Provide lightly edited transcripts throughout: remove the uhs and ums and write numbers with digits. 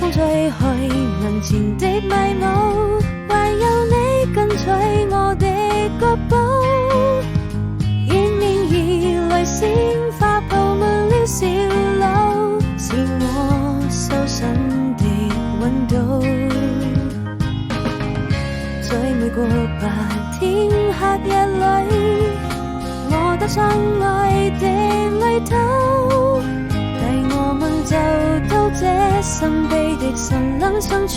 風吹去眼前的迷霧，唯有你跟隨我的腳步，迎面而來鮮花佈滿了小路，是我修身的溫度。在每個白天黑夜裏，我踏上愛的旅途，帶我們走到這神秘的森林深處，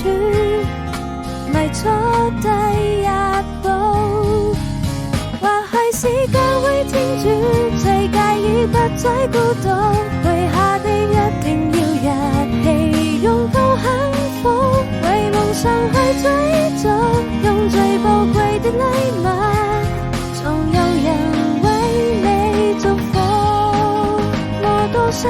邁出第一步。或許是教會天主最介意不再孤獨，許下的一定要一起擁抱幸福，為夢想去追逐，用最寶貴的禮物，總有人為你祝福。我多想